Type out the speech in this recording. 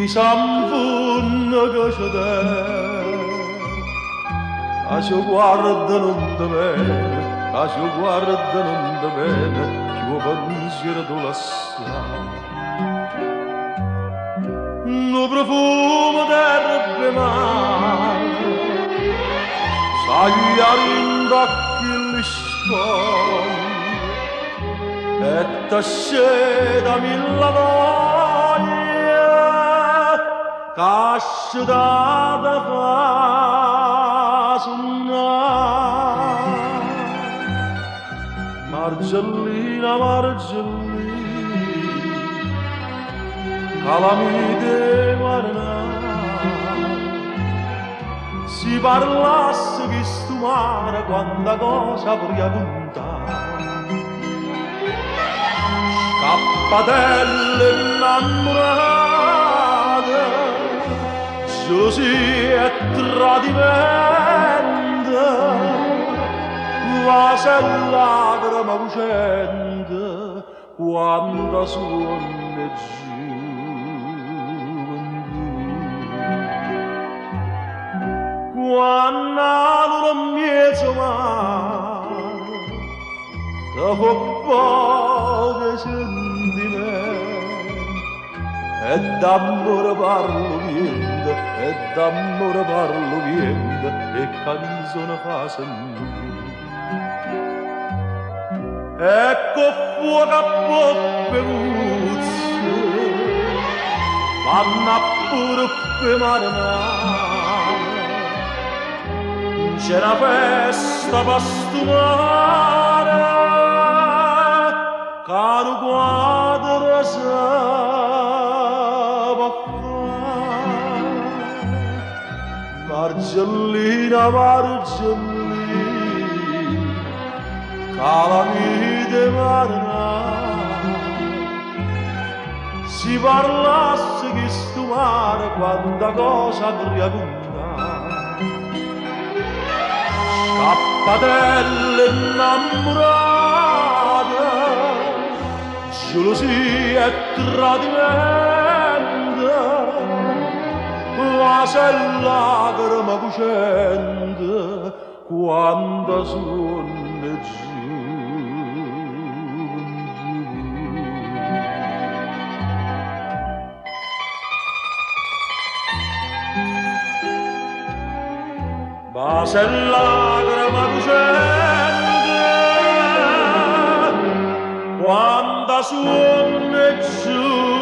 Sampunna che c'è te, ci guardano da bene, ci guardano da bene, che ho pensiero tu lassà. No profumo d'erbe mare, sagliarinda che li scoglio, e t'asceda mille voglie, casciata Margellina, Margellina, calamite marina, si parlasse che stu mare quanta cosa vorrei contare. Scappatelle innamorate, gelosia e tradimento, vase e lacrima lucente quando suona gioventù. Quando l'ora mezzo mare da poco sentimento e d'amore parlo niente, e d'amore parlo niente, e canzone fa sentire. Ecco fuoco a poppe puzze, vanno a pure per marinare. C'è una festa pastumare, caro quadro sa Margellina, Margellina, calamite marina, si parlasse che stu mare quanta cosa vorrei contare. Scappatelle innamorate, gelosia e tradimento, vase e lacrima cucente quando suona vase e lacrima cucente quando suona giù.